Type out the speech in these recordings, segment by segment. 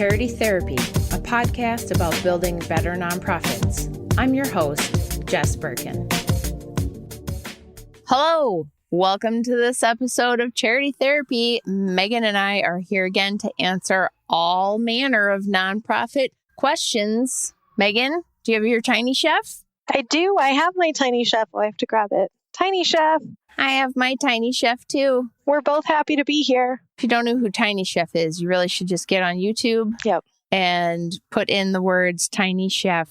Charity Therapy, a podcast about building better nonprofits. I'm your host, Jess Birkin. Hello, welcome to this episode of Charity Therapy. Meghan and I are here again to answer all manner of nonprofit questions. Meghan, do you have your Tiny Chef? I do. I have my Tiny Chef. Oh, I have to grab it. Tiny Chef. I have my Tiny Chef too. We're both happy to be here. If you don't know who Tiny Chef is, you really should just get on YouTube and put in the words Tiny Chef.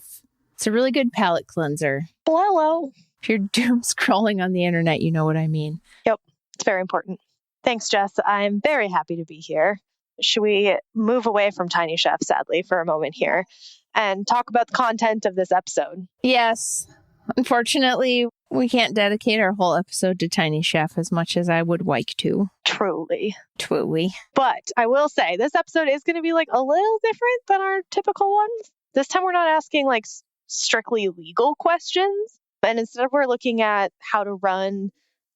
It's a really good palate cleanser. Hello. If you're doom scrolling on the internet, you know what I mean. Yep. It's very important. Thanks, Jess. I'm very happy to be here. Should we move away from Tiny Chef, sadly, for a moment here and talk about the content of this episode? Yes. Unfortunately, we can't dedicate our whole episode to Tiny Chef as much as I would like to. Truly. But I will say this episode is going to be like a little different than our typical ones. This time we're not asking like strictly legal questions, and instead we're looking at how to run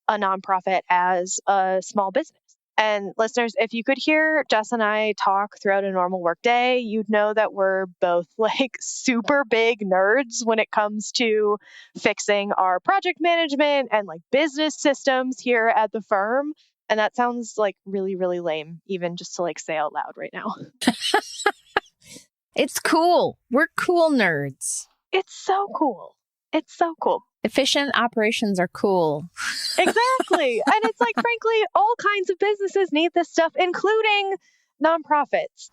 a nonprofit as a small business. And listeners, if you could hear Jess and I talk throughout a normal workday, you'd know that we're both like super big nerds when it comes to fixing our project management and like business systems here at the firm. And that sounds like really, really lame, even just to like say out loud right now. It's cool. We're cool nerds. It's so cool. Efficient operations are cool. Exactly. And it's like, frankly, all kinds of businesses need this stuff, including nonprofits.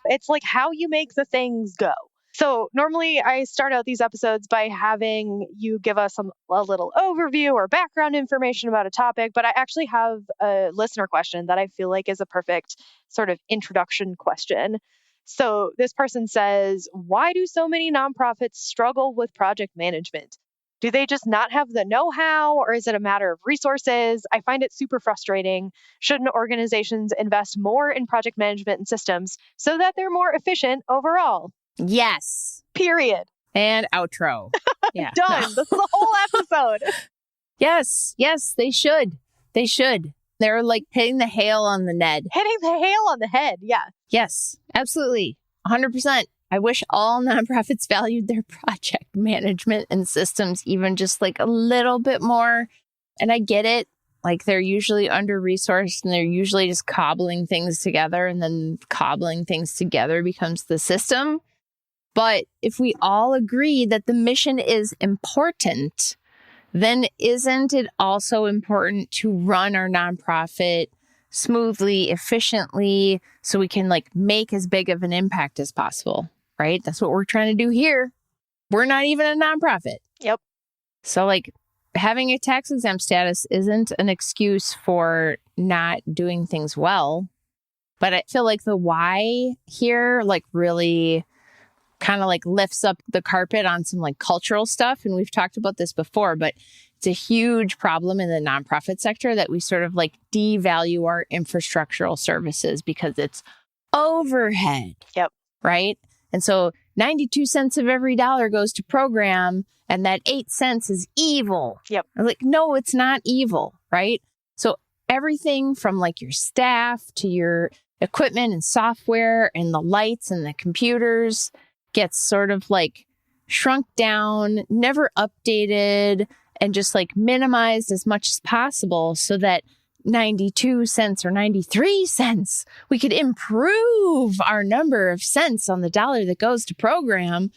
It's like how you make the things go. So normally I start out these episodes by having you give us a little overview or background information about a topic, but I actually have a listener question that I feel like is a perfect sort of introduction question. So this person says, why do so many nonprofits struggle with project management? Do they just not have the know-how, or is it a matter of resources? I find it super frustrating. Shouldn't organizations invest more in project management and systems so that they're more efficient overall? Yes. Period. And outro. Yeah. Done. This is the whole episode. Yes, they should. They're like hitting the nail on the head. Yeah. Yes, absolutely. 100%. I wish all nonprofits valued their project management and systems even just like a little bit more. And I get it. Like they're usually under-resourced and they're usually just cobbling things together, and then cobbling things together becomes the system. But if we all agree that the mission is important, then isn't it also important to run our nonprofit smoothly, efficiently, so we can like make as big of an impact as possible, right? That's what we're trying to do here. We're not even a nonprofit. Yep. So like having a tax exempt status isn't an excuse for not doing things well. But I feel like the why here like really kind of like lifts up the carpet on some like cultural stuff. And we've talked about this before, but it's a huge problem in the nonprofit sector that we sort of like devalue our infrastructural services because it's overhead. Yep. Right. And so 92 cents of every dollar goes to program, and that 8 cents is evil. Yep. I'm like, no, it's not evil. Right. So everything from like your staff to your equipment and software and the lights and the computers gets sort of like shrunk down, never updated, and just like minimized as much as possible so that 92 cents or 93 cents, we could improve our number of cents on the dollar that goes to program.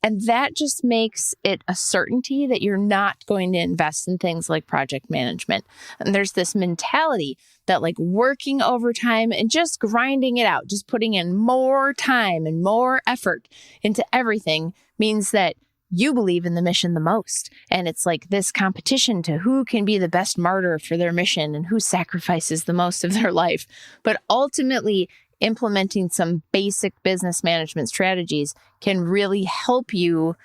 And that just makes it a certainty that you're not going to invest in things like project management. And there's this mentality that like working overtime and just grinding it out, just putting in more time and more effort into everything means that you believe in the mission the most. And it's like this competition to who can be the best martyr for their mission and who sacrifices the most of their life. But ultimately, implementing some basic business management strategies can really help you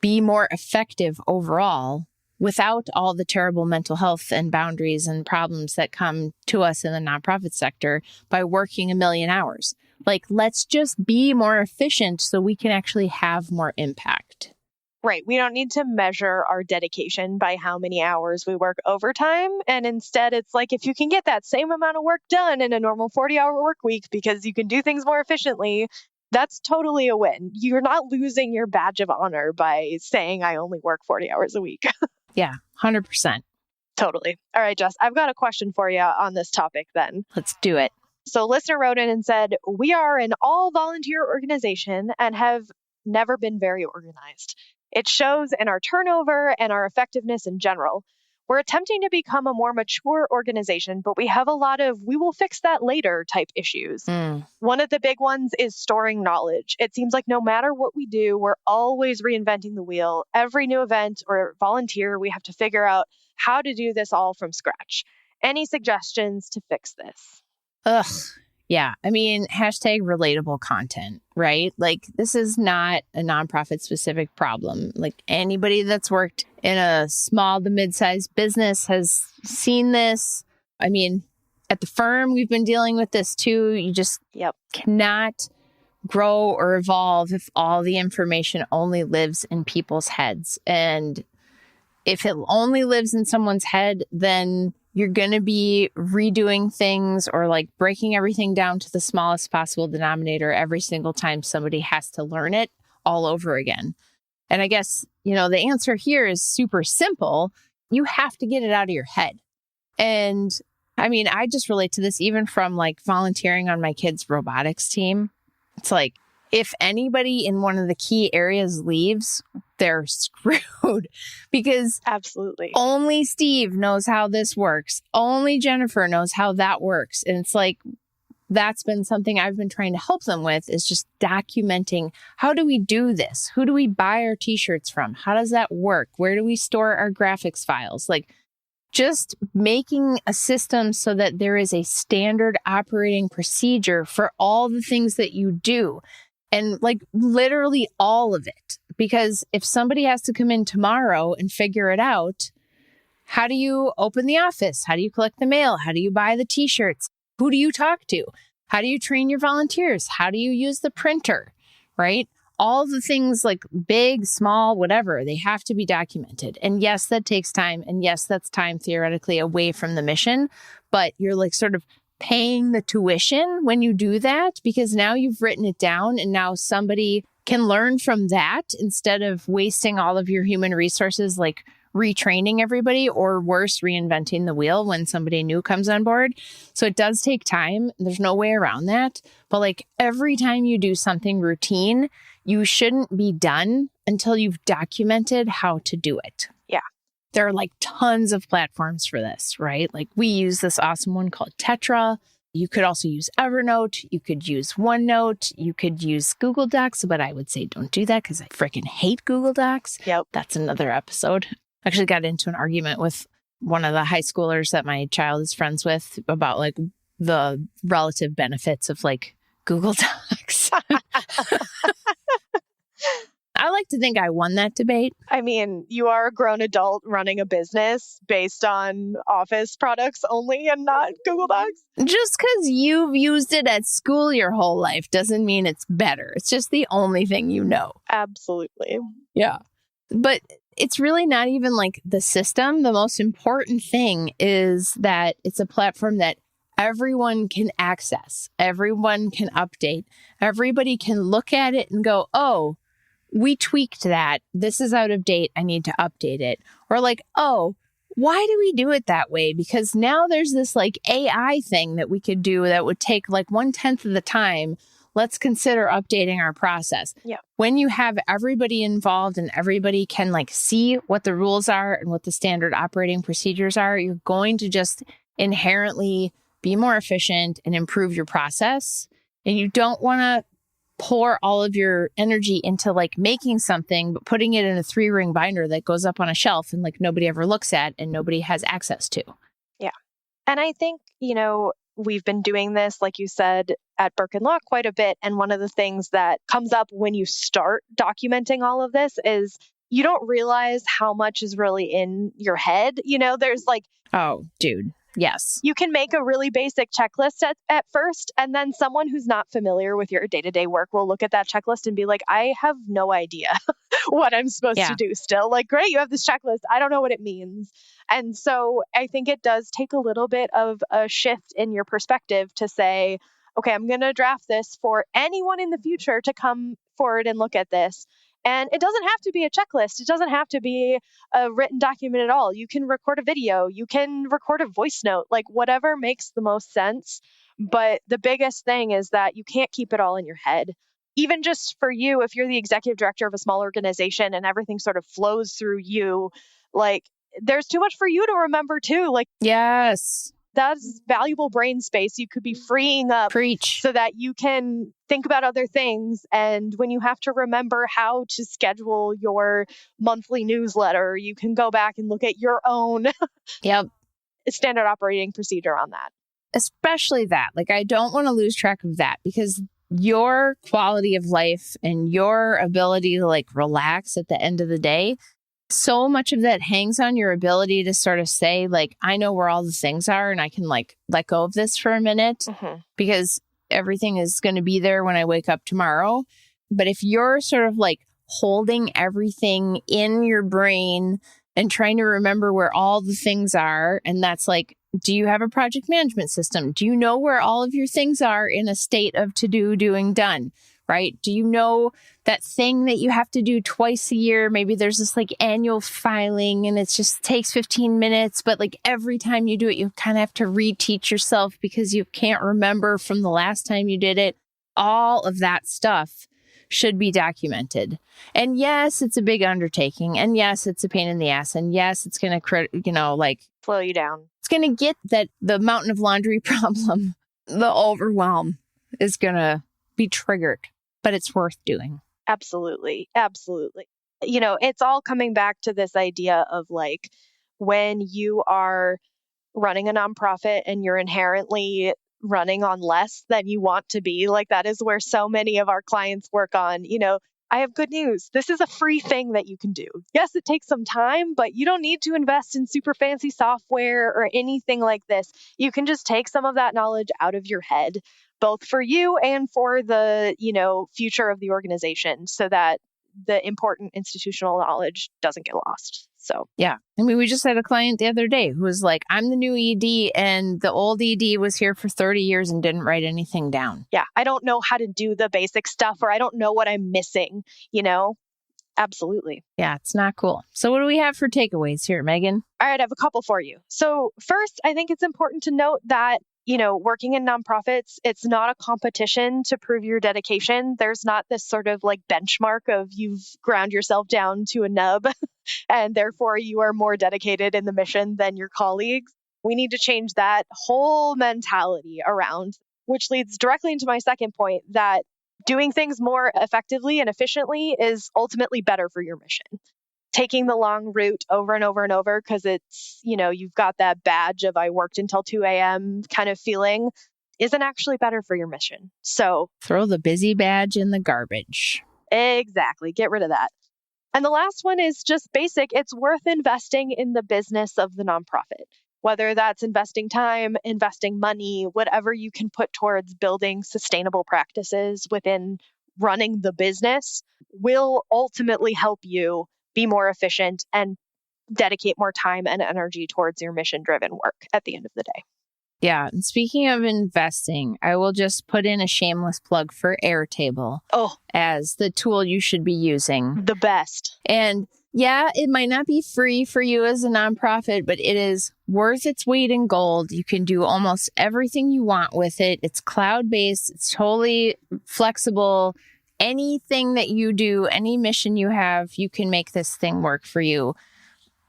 be more effective overall without all the terrible mental health and boundaries and problems that come to us in the nonprofit sector by working 1,000,000 hours. Like, let's just be more efficient so we can actually have more impact. Right. We don't need to measure our dedication by how many hours we work overtime. And instead, it's like if you can get that same amount of work done in a normal 40-hour work week because you can do things more efficiently, that's totally a win. You're not losing your badge of honor by saying I only work 40 hours a week. Yeah, 100%. Totally. All right, Jess, I've got a question for you on this topic then. Let's do it. So listener wrote in and said, we are an all volunteer organization and have never been very organized. It shows in our turnover and our effectiveness in general. We're attempting to become a more mature organization, but we have a lot of we will fix that later type issues. One of the big ones is storing knowledge. It seems like no matter what we do, we're always reinventing the wheel. Every new event or volunteer, we have to figure out how to do this all from scratch. Any suggestions to fix this? Ugh. Yeah. I mean, hashtag relatable content, right? Like, this is not a nonprofit specific problem. Like, anybody that's worked in a small to mid-sized business has seen this. I mean, at the firm, we've been dealing with this too. You just cannot grow or evolve if all the information only lives in people's heads. And if it only lives in someone's head, then you're going to be redoing things or like breaking everything down to the smallest possible denominator every single time somebody has to learn it all over again. And I guess, the answer here is super simple. You have to get it out of your head. And I mean, I just relate to this even from like volunteering on my kids' robotics team. It's like, if anybody in one of the key areas leaves, they're screwed because absolutely only Steve knows how this works. Only Jennifer knows how that works. And it's like, that's been something I've been trying to help them with is just documenting how do we do this? Who do we buy our t-shirts from? How does that work? Where do we store our graphics files? Like just making a system so that there is a standard operating procedure for all the things that you do. And like literally all of it, because if somebody has to come in tomorrow and figure it out, how do you open the office? How do you collect the mail? How do you buy the t-shirts? Who do you talk to? How do you train your volunteers? How do you use the printer, right? All the things like big, small, whatever, they have to be documented. And yes, that takes time. And yes, that's time theoretically away from the mission, but you're like sort of paying the tuition when you do that because now you've written it down and now somebody can learn from that instead of wasting all of your human resources like retraining everybody or worse, reinventing the wheel when somebody new comes on board. So it does take time. There's no way around that. But like every time you do something routine, you shouldn't be done until you've documented how to do it. Yeah. There are like tons of platforms for this, right? Like we use this awesome one called Tetra. You could also use Evernote. You could use OneNote. You could use Google Docs, but I would say don't do that because I freaking hate Google Docs. Yep. That's another episode. I actually got into an argument with one of the high schoolers that my child is friends with about like the relative benefits of like Google Docs. I like to think I won that debate. I mean, you are a grown adult running a business based on Office products only and not Google Docs. Just because you've used it at school your whole life doesn't mean it's better. It's just the only thing you know. Absolutely. Yeah. But it's really not even like the system. The most important thing is that it's a platform that everyone can access. Everyone can update. Everybody can look at it and go, oh, we tweaked that. This is out of date. I need to update it. Or like, oh, why do we do it that way? Because now there's this like AI thing that we could do that would take like 1/10 of the time. Let's consider updating our process. Yeah. When you have everybody involved and everybody can like see what the rules are and what the standard operating procedures are, you're going to just inherently be more efficient and improve your process. And you don't want to pour all of your energy into like making something, but putting it in a 3-ring binder that goes up on a shelf and like nobody ever looks at and nobody has access to. Yeah. And I think, we've been doing this, like you said, at Burke and Law quite a bit. And one of the things that comes up when you start documenting all of this is you don't realize how much is really in your head. There's like, oh, dude. Yes. You can make a really basic checklist at first, and then someone who's not familiar with your day-to-day work will look at that checklist and be like, I have no idea what I'm supposed to do still. Like, great, you have this checklist. I don't know what it means. And so I think it does take a little bit of a shift in your perspective to say, okay, I'm going to draft this for anyone in the future to come forward and look at this. And it doesn't have to be a checklist. It doesn't have to be a written document at all. You can record a video. You can record a voice note, like whatever makes the most sense. But the biggest thing is that you can't keep it all in your head. Even just for you, if you're the executive director of a small organization and everything sort of flows through you, like there's too much for you to remember too. Like, yes, that's valuable brain space you could be freeing up. Preach. So that you can think about other things. And when you have to remember how to schedule your monthly newsletter, you can go back and look at your own standard operating procedure on that. Especially that. Like, I don't want to lose track of that, because your quality of life and your ability to like relax at the end of the day, so much of that hangs on your ability to sort of say, like, I know where all the things are and I can like let go of this for a minute because everything is going to be there when I wake up tomorrow. But if you're sort of like holding everything in your brain and trying to remember where all the things are, and that's like, do you have a project management system? Do you know where all of your things are in a state of to do, doing, done? Right? Do you know that thing that you have to do twice a year? Maybe there's this like annual filing and it just takes 15 minutes, but like every time you do it, you kind of have to reteach yourself because you can't remember from the last time you did it. All of that stuff should be documented. And yes, it's a big undertaking. And yes, it's a pain in the ass. And yes, it's going to, slow you down. It's going to get that the mountain of laundry problem, the overwhelm is going to be triggered. But it's worth doing. Absolutely. Absolutely. It's all coming back to this idea of like when you are running a nonprofit and you're inherently running on less than you want to be, like that is where so many of our clients work on, I have good news. This is a free thing that you can do. Yes, it takes some time, but you don't need to invest in super fancy software or anything like this. You can just take some of that knowledge out of your head, both for you and for the, future of the organization, so that the important institutional knowledge doesn't get lost. So, yeah. I mean, we just had a client the other day who was like, I'm the new ED and the old ED was here for 30 years and didn't write anything down. Yeah. I don't know how to do the basic stuff, or I don't know what I'm missing, Absolutely. Yeah, it's not cool. So what do we have for takeaways here, Megan? All right, I have a couple for you. So first, I think it's important to note that working in nonprofits, it's not a competition to prove your dedication. There's not this sort of like benchmark of you've ground yourself down to a nub and therefore you are more dedicated in the mission than your colleagues. We need to change that whole mentality around, which leads directly into my second point, that doing things more effectively and efficiently is ultimately better for your mission. Taking the long route over and over and over because it's, you've got that badge of I worked until 2 a.m. kind of feeling isn't actually better for your mission. So throw the busy badge in the garbage. Exactly. Get rid of that. And the last one is just basic. It's worth investing in the business of the nonprofit, whether that's investing time, investing money, whatever you can put towards building sustainable practices within running the business will ultimately help you be more efficient and dedicate more time and energy towards your mission-driven work at the end of the day. Yeah. And speaking of investing, I will just put in a shameless plug for Airtable as the tool you should be using. The best. And yeah, it might not be free for you as a nonprofit, but it is worth its weight in gold. You can do almost everything you want with it. It's cloud-based. It's totally flexible. Anything that you do, any mission you have, you can make this thing work for you.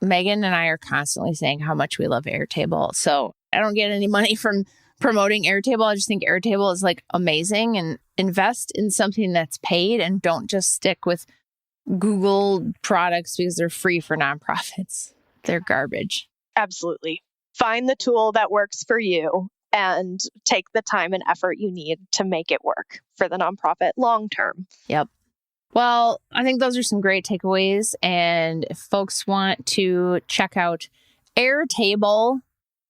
Megan and I are constantly saying how much we love Airtable. So I don't get any money from promoting Airtable. I just think Airtable is like amazing, and invest in something that's paid and don't just stick with Google products because they're free for nonprofits. They're garbage. Absolutely. Find the tool that works for you and take the time and effort you need to make it work for the nonprofit long term. Yep. Well, I think those are some great takeaways. And if folks want to check out Airtable,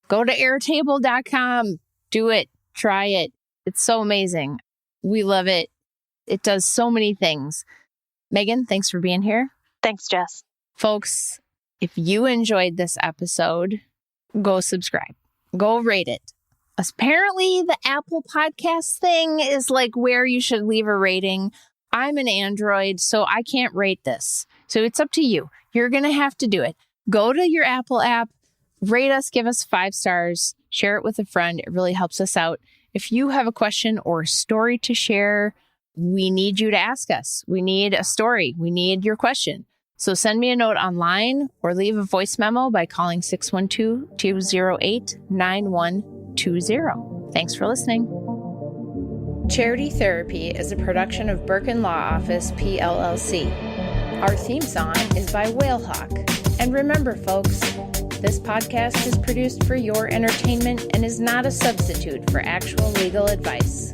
Go to airtable.com. Do it. Try it. It's so amazing. We love it. It does so many things. Meghan, thanks for being here. Thanks, Jess. Folks, if you enjoyed this episode, go subscribe. Go rate it. Apparently, the Apple Podcast thing is like where you should leave a rating. I'm an Android, so I can't rate this. So it's up to you. You're going to have to do it. Go to your Apple app, rate us, give us 5 stars, share it with a friend. It really helps us out. If you have a question or a story to share, we need you to ask us. We need a story. We need your question. So send me a note online or leave a voice memo by calling 612-208-9120. Thanks for listening. Charity Therapy is a production of Birkin Law Office, PLLC. Our theme song is by Whalehawk. And remember, folks, this podcast is produced for your entertainment and is not a substitute for actual legal advice.